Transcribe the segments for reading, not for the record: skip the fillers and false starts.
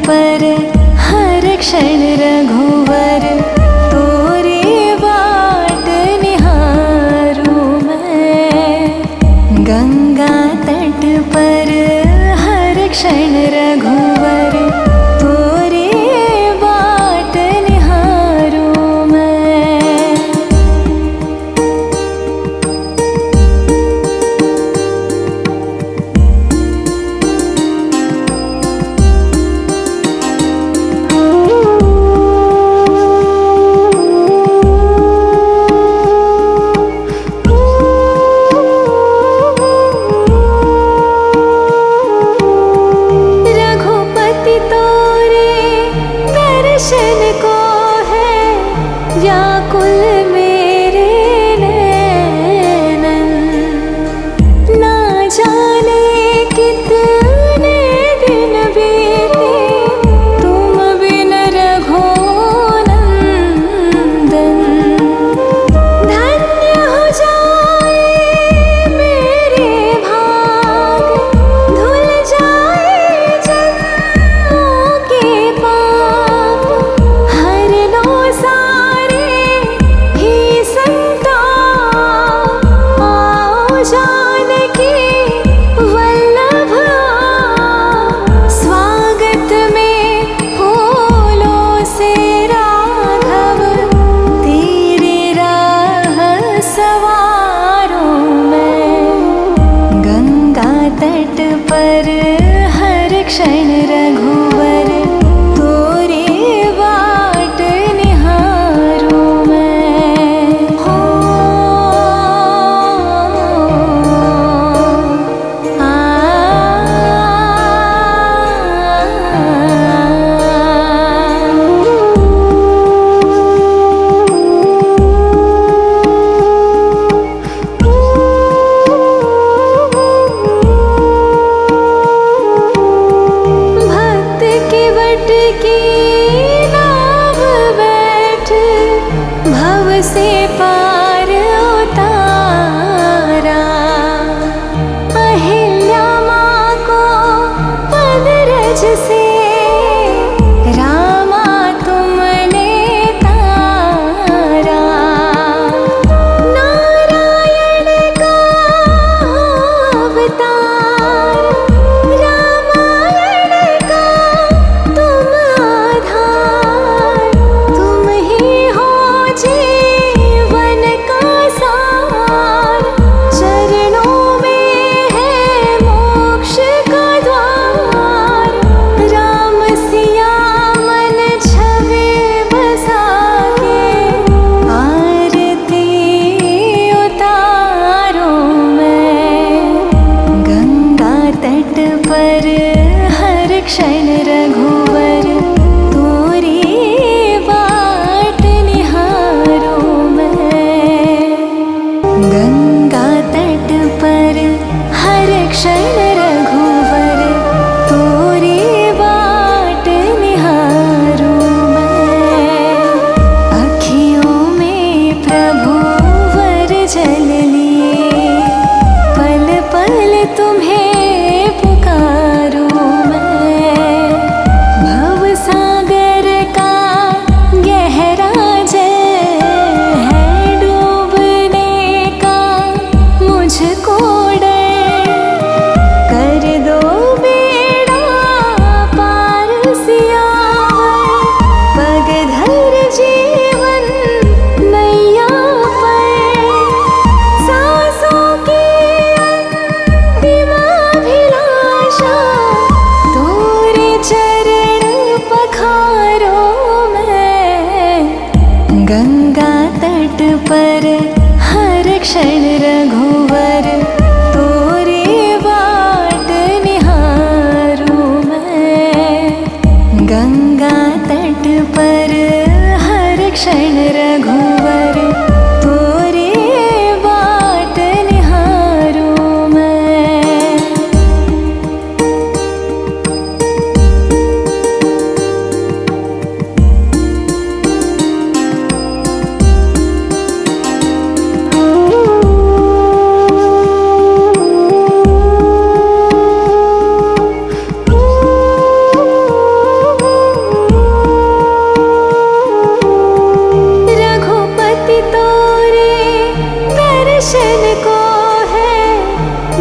पर हर क्षण रघुवर तोरी बाट निहारूं मैं। गंगा तट पर हर क्षण रघुवर तोरी बाट निहारूं मैं।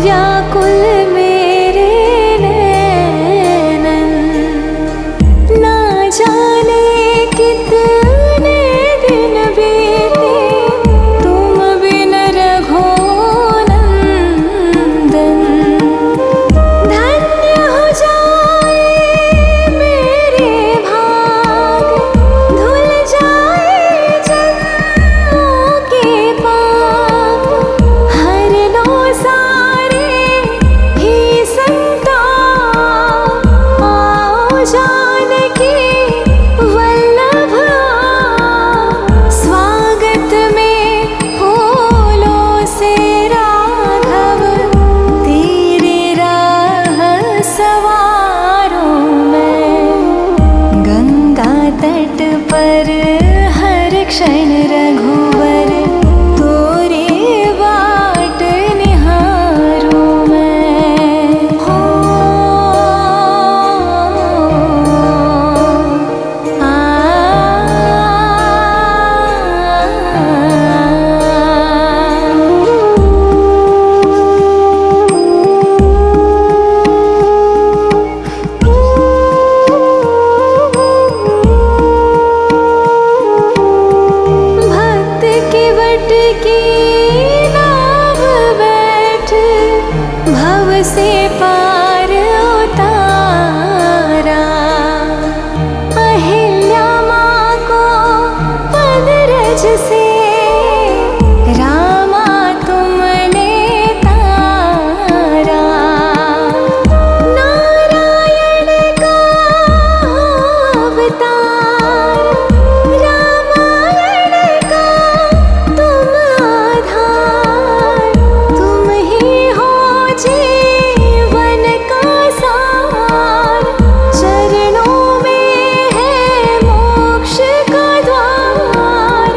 व्याकुल मेरे नैनन। ना जाने कितने दिन बीते तुम बिन रघुनंदन। धन्य हो जाए मेरे भाग, धुल जाए जन्मों के पाप। हर लो सारे ही संताप, आओ जानकी वल्लभ स्वागत में फूलों से राघव। तेरे राह सवारों मैं गंगा तट पर हर क्षण रघुवर तोरे बाट निहारूं मैं। हो भक्त के वट की नाव बैठ भव से पार उतारा। अहिल्या माँ को पद रज से रामा तुमने तारा। नारायण का अवतार, रामायण का तुम आधार। तुम ही हो जीवन का सार, चरणों में है मोक्ष का द्वार।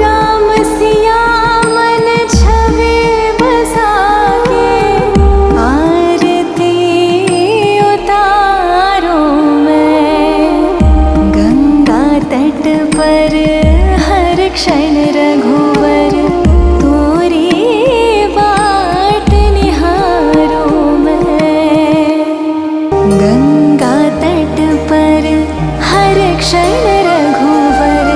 राम सिया मन छवि बसा के आरती उतारो मैं। गंगा तट पर हर क्षण रघुवर तोरी बाट निहारूं मैं। गंगा तट पर हर क्षण रघुवर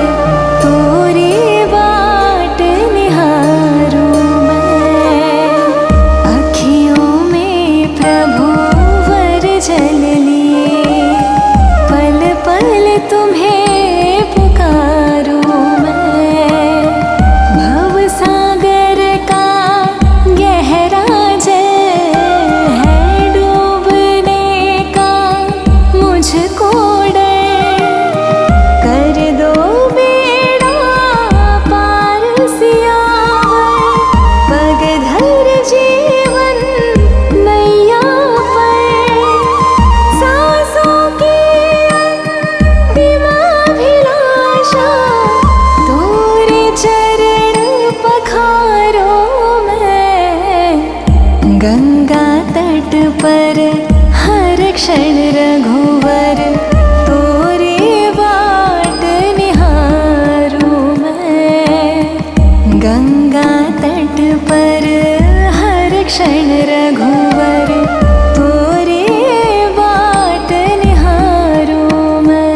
तोरी बाट निहारूं मैं। अखियों में प्रभु वर जल लिए पल पल तुम्हें पुकारूं मैं। भव सागर का गहरा जल है डूबने का मुझको डर। कर दो बेड़ा पार सियावर, पग धर जीवन नैया पर। सांसों की अंतिमाभिलाषा तोरे चरण पखारो मैं। गंगा तट पर हर क्षण रघुवर तोरे बाट निहारूं मैं। गंगा तट पर हर क्षण रघुवर तोरे बाट निहारूं मैं।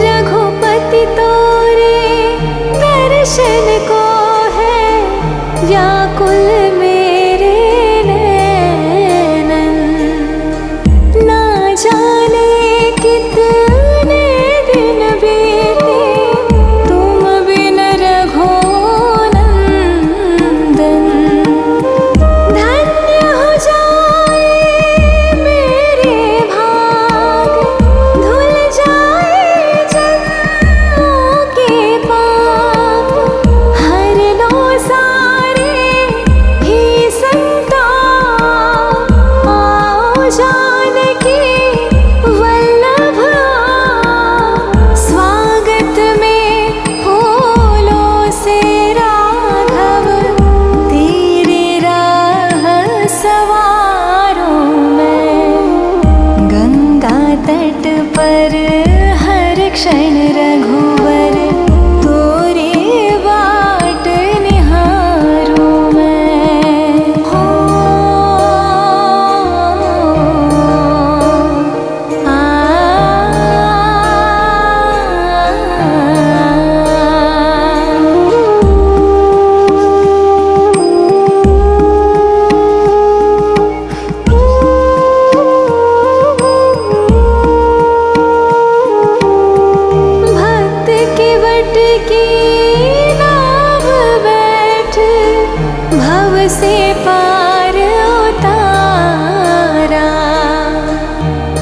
रघुपति हर क्षण रघुवर तोरी बाट निहारूं मैं। हो से पार उतारा,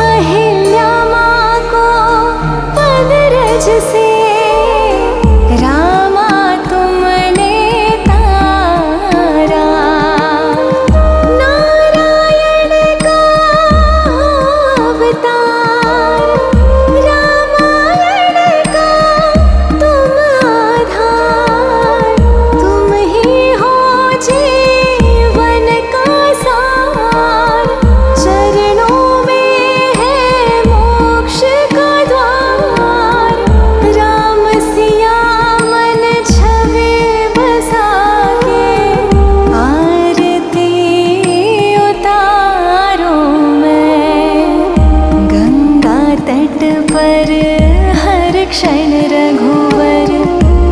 अहिल्या माँ को पदरज से रामा तुमने तारा। नारायण का अवतार, रामायण का तुम आधार, तुम ही हो जीवन का सार। चरणों में है मोक्ष का द्वार, राम सिया मन छवि बसा के आरती उतारो मैं। गंगा तट पर हर क्षण रघुवर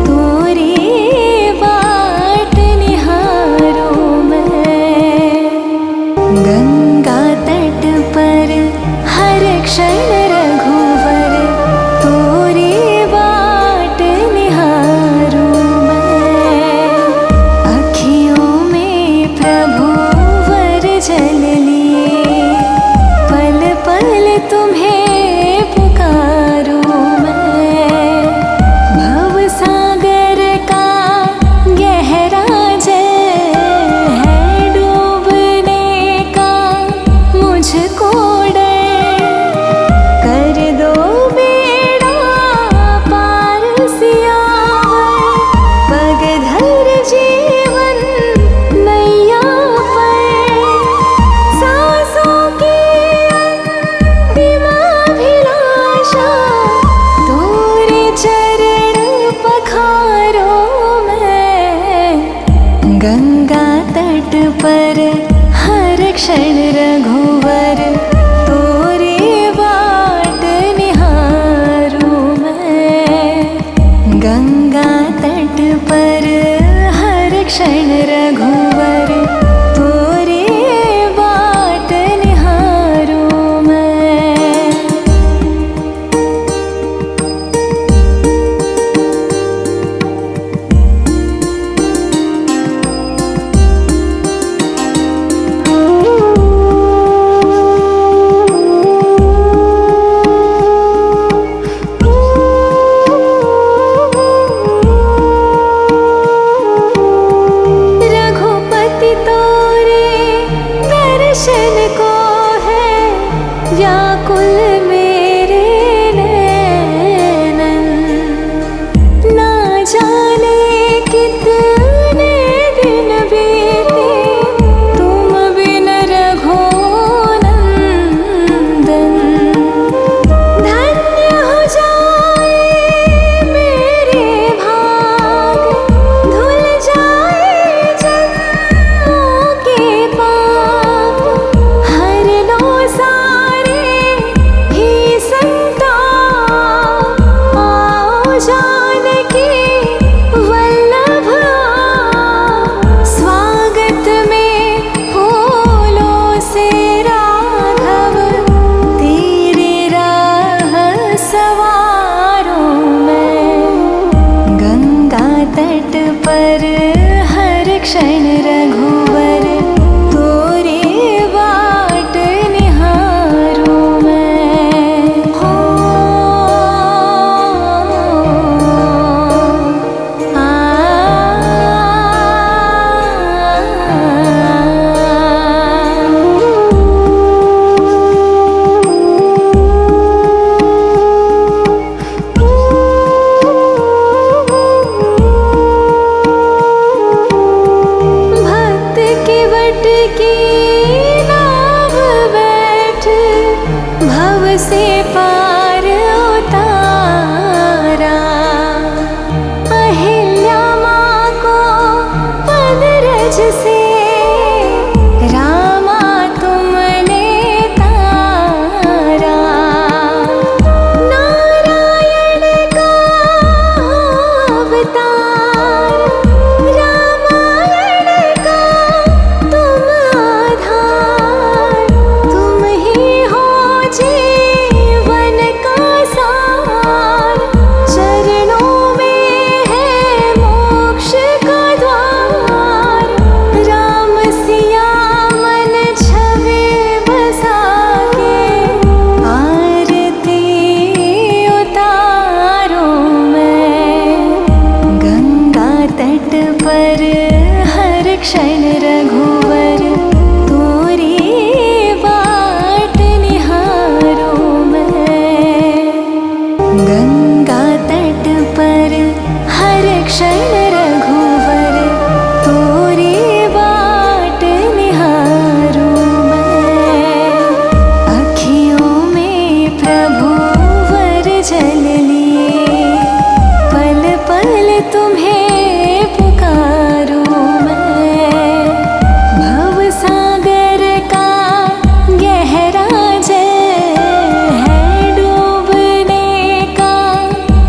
तोरी बाट निहारूं मैं। गंगा तट पर हर क्षण रघुवर तोरी बाट निहारूं मैं। अखियों में प्रभु वर जल लिए, पल पल तुम्हें पुकारूं मैं। भव सागर का गहरा जल है, डूबने का मुझको डर। कर दो बेड़ा पार सियावर, पग धर जीवन नैया पर। सांसों की अंतिम अभिलाषा, तोरे चरण पखारो मैं। गंगा तट पर हर क्षण रघुवर तोरी बाट निहारूं मैं। गंगा तट पर हर क्षण रघुवर तोरी बाट निहारूं मैं। रघुपति तोरे दर्शन को है व्याकुल मेरे नैनन। ना जाने कितने दिन बीते तुम बिन रघुनंदन। धन्य हो जाए मेरे भाग, धुल जाए जन्मों के पाप। हर लो सारे ही संताप, आओ जानकी वल्लभ आप। स्वागत में फूलों से राघव, तेरी राह सवारूं मैं। गंगा तट पर हर क्षण रघुवर तोरी बाट निहारूं मैं। हो क्षण रघुवर तोरी बाट निहारूं मैं। गंगा तट पर हर क्षण रघुवर तोरी बाट निहारूं मैं। अखियों में प्रभु वर जल लिए पल पल तुम्हें पुकारूं मैं। भव सागर का गहरा जल है डूबने का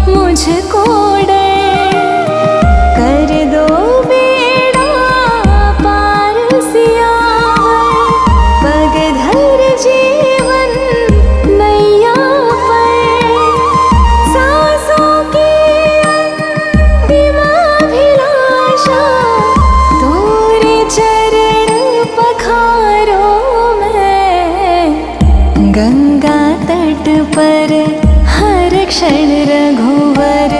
मुझको डर। कर दो बेड़ा पार सियावर पग धर जीवन नैया पर। सांसों की अंतिम अभिलाषा तोरे चरण पखारो मैं। गंगा तट पर हर क्षण रघुवर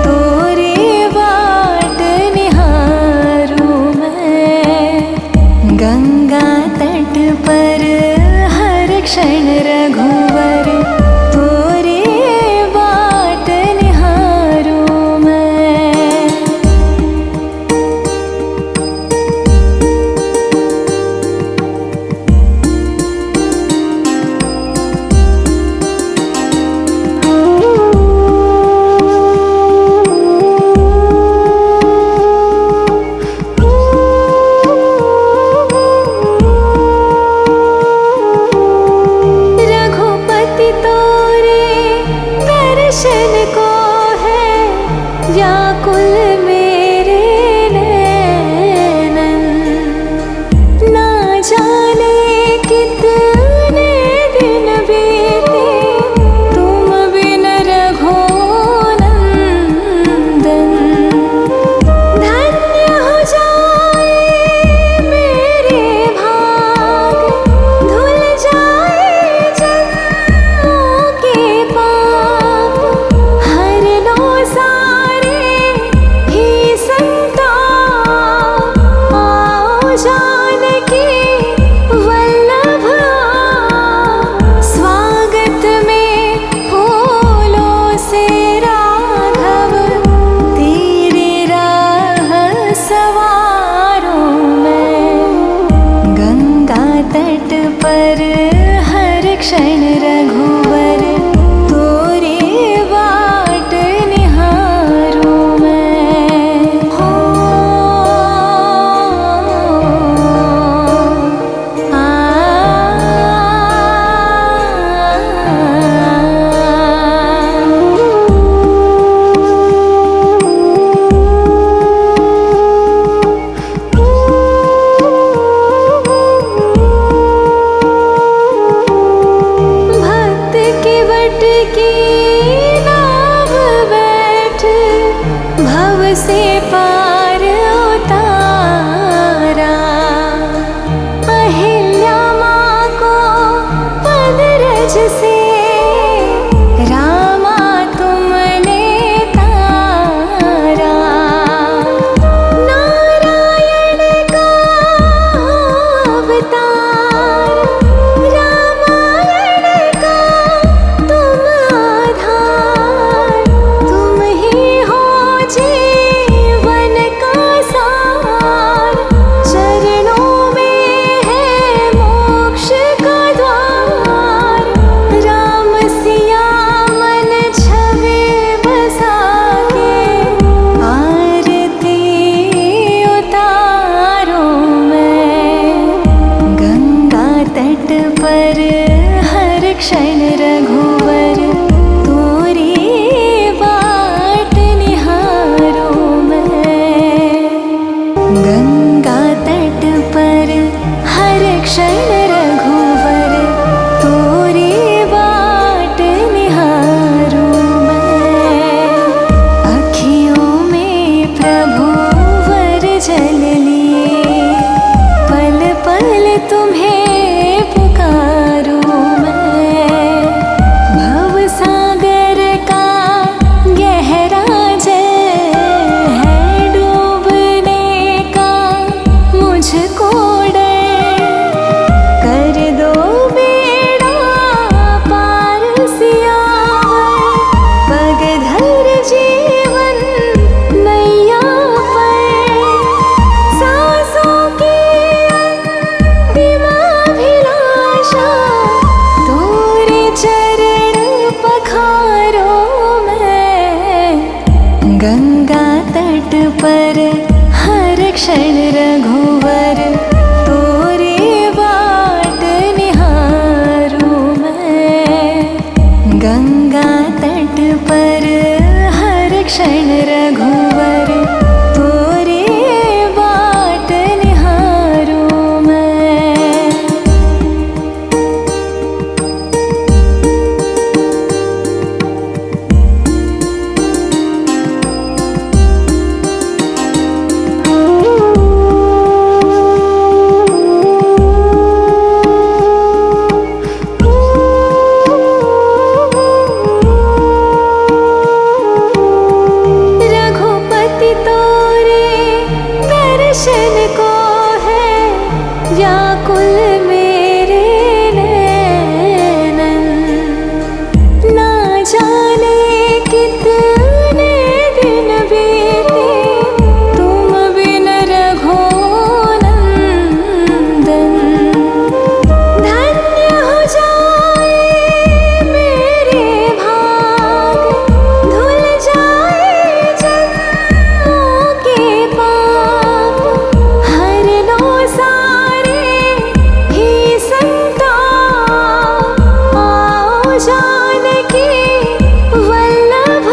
तोरी बाट निहारूं मैं। गंगा तट पर हर क्षण रघुवर तोरी बाट निहारूं मैं। रघुपति तोरे दर्शन को है व्याकुल मेरे नैनन। ना जाने कितने दिन बीते तुम बिन रघुनंदन। धन्य हो जाए मेरे भाग धुल जाए जन्मों के पाप। हर लो सारे ही संताप। आओ जानकी वल्लभ आओ। स्वागत में फूलों से राघव तेरी राह सवारूं मैं। गंगा तट पर हर क्षण रघुवर तोरी बाट निहारूं मैं। हो भक्त के वट की नाव बैठ भव से पार उतारा। अहिल्या माँ को पद रज से रामा तुमने तारा। नारायण का अवतार रामायण का तुम आधार। तुम ही हो जीवन का सार। चरणों में है मोक्ष का द्वार। पर हर क्षण रघुवर तोरी बाट निहारूं मैं। गंगा तट पर हर क्षण रघुवर तोरी बाट निहारूं मैं। दर्शन को है व्याकुल मेरे नैनन। ना जाने कितने दिन बीते तुम बिन रघुनंदन। धन्य हो जाए मेरे भाग, धुल जाए जन्मों के पाप। हर लो सारे ही संताप, आओ जानकी वल्लभ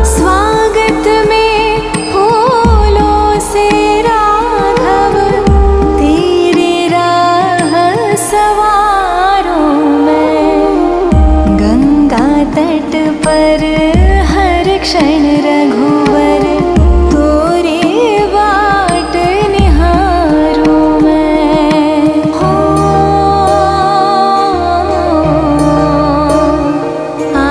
स्वागत में फूलों से राघव तेरे राह सवारों मैं। गंगा तट पर हर क्षण रघुवर तोरी बाट निहारूं मैं। हो आ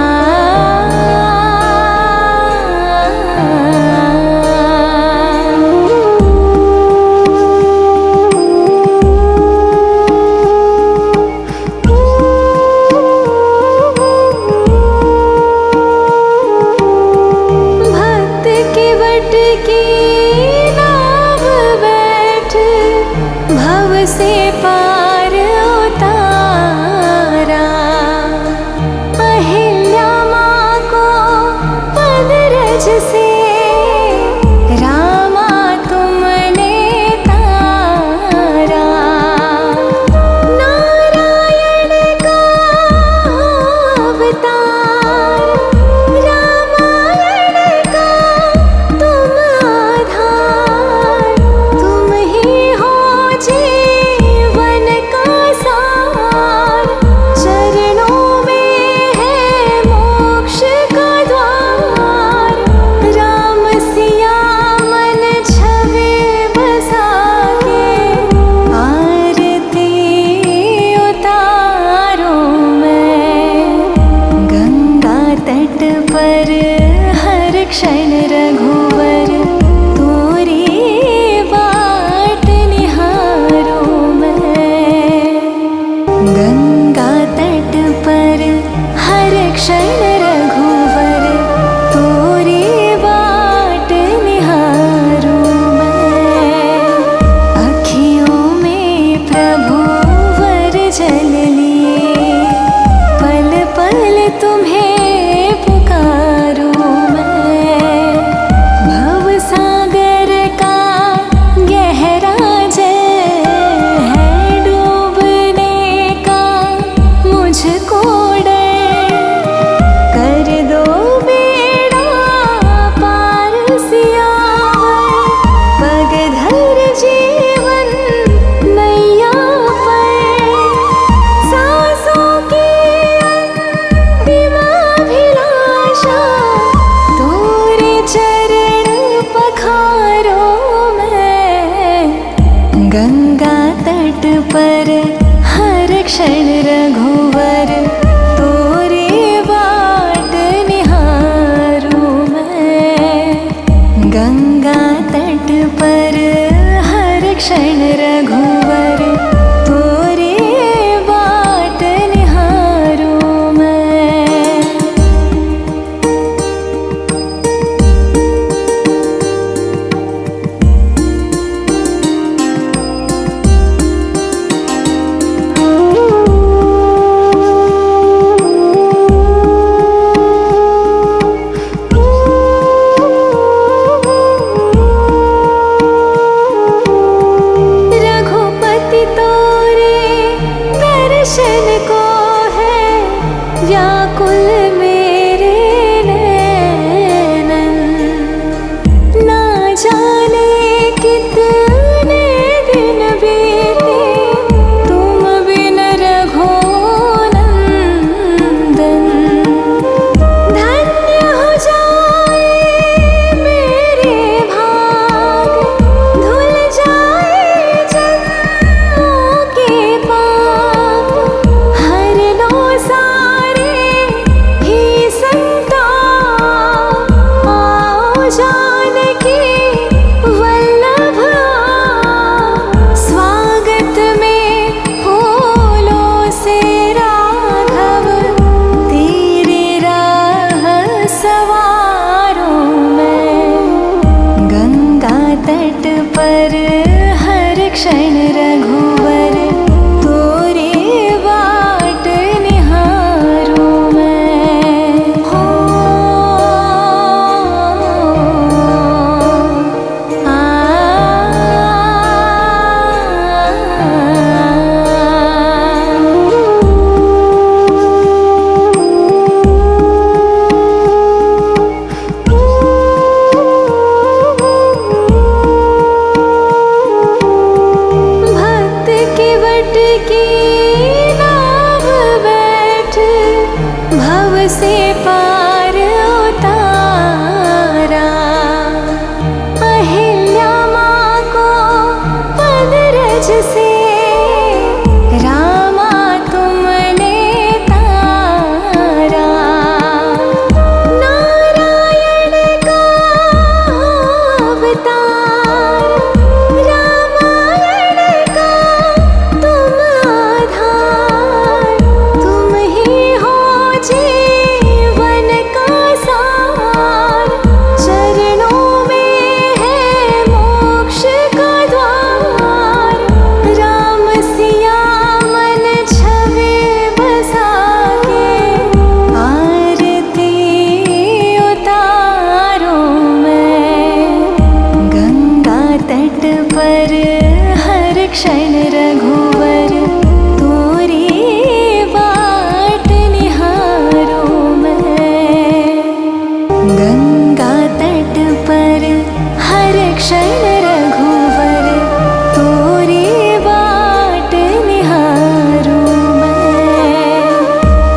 भक्त के वट की नाव बैठ भव से पार उतारा। अहिल्या माँ को पद रज से रामा तुमने तारा। नारायण का अवतार, रामायण का तुम आधार। तुम ही हो जीवन का सार, चरणों में है मोक्ष का द्वार। राम सिया मन छवि बसा के आरती उतारो मैं। गंगा तट पर हर क्षण रघुवर तोरी बाट निहारूं मैं। गंगा तट पर हर क्षण रघुवर तोरी बाट निहारूं मैं। अखियों में प्रभु वर जल लिए, पल पल तुम्हें पुकारूं मैं। भव सागर का गहरा जल है, डूबने का मुझको डर। कर दो बेड़ा पार सियावर, पग धर जीवन नैया पर। सांसों की अंतिम अभिलाषा तोरे चरण पखारो मैं। गंगा तट पर हर क्षण रघुवर तोरी बाट निहारूं मैं। गंगा तट पर हर क्षण रघुवर तोरी बाट निहारूं मैं। क्षण रघुवर तोरे बाट निहारूं मैं। हो से पार उतारा, अहिल्या माँ को पद रज से रामा तुमने तारा। नारायण का अवतार, रामायण का तुम आधार, तुम ही हो जीवन का सार। चरणों में है मोक्ष का द्वार, राम सिया मन छवि बसा के आरती उतारो मैं। गंगा तट पर हर क्षण रघुवर तोरी बाट निहारूं मैं। गंगा तट पर हर क्षण रघुवर तोरी बाट निहारूं मैं।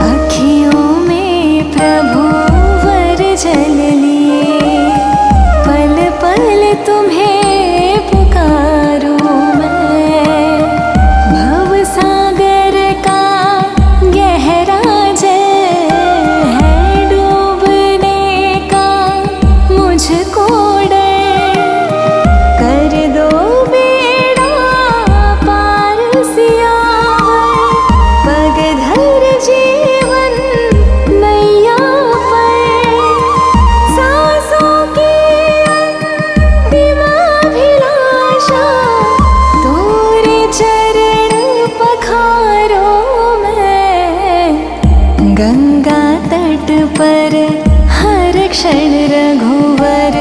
अखियों में प्रभु वर जल लिए, पल पल तुम्हें पुकारूं मैं। भव सागर का गहरा जल है, डूबने का मुझको डर। कर दो बेड़ा पार सियावर, पग धर जीवन नैया पर। सांसों की अंतिम अभिलाषा तोरे चरण पखारो मैं। गंगा तट पर हर क्षण रघुवर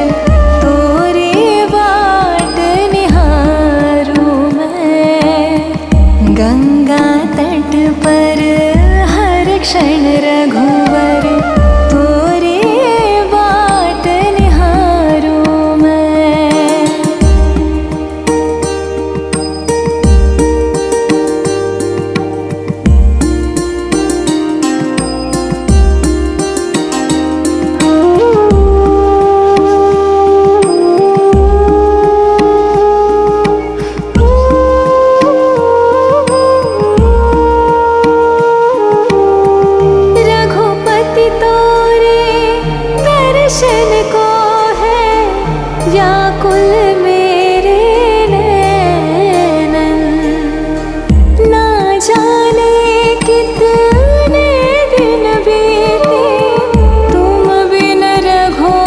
तोरे बाट निहारूं मैं। गंगा तट पर हर क्षण रघुवर तोरे बाट निहारूं मैं। रघुपति तोरे दर्शन को है व्याकुल मेरे नैनन। ना जाने कितने दिन बीते तुम बिन रघुनंदन।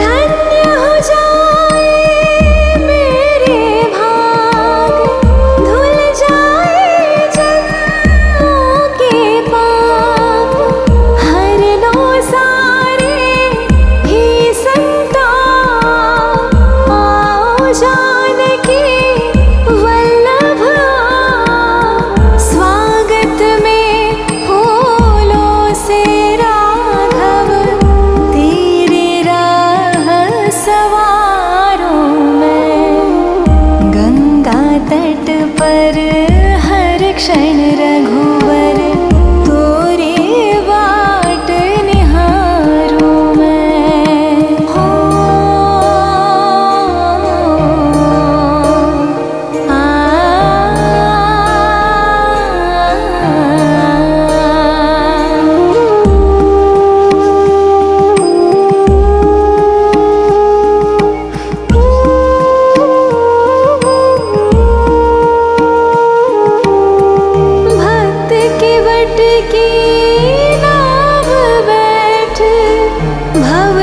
धन्य हो जाए मेरे भाग, धुल जाए जन्मों के पाप। हर लो सारे ही संताप, आओ जानकी वल्लभ आप। स्वागत में फूलों से राघव तेरे राह सवारूं मैं। गंगा तट पर हर क्षण रघुवर तोरे बाट निहारूं मैं। हो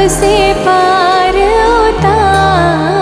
से पार उतारा,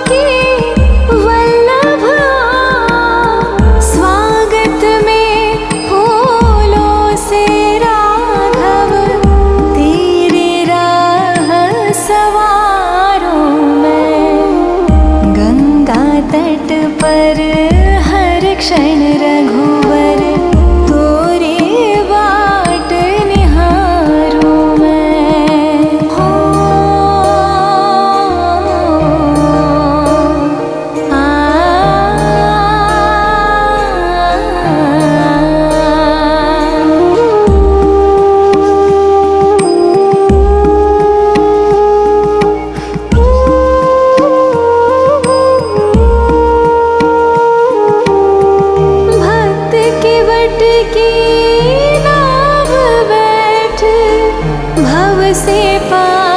की वल्लभ स्वागत में फूलों से राघव तेरे राह सवारों मैं गंगा तट पर हर क्षण रघुवर तोरे बाट निहारूं मैं हो भक्त की बट की नाव बैठ भव से पार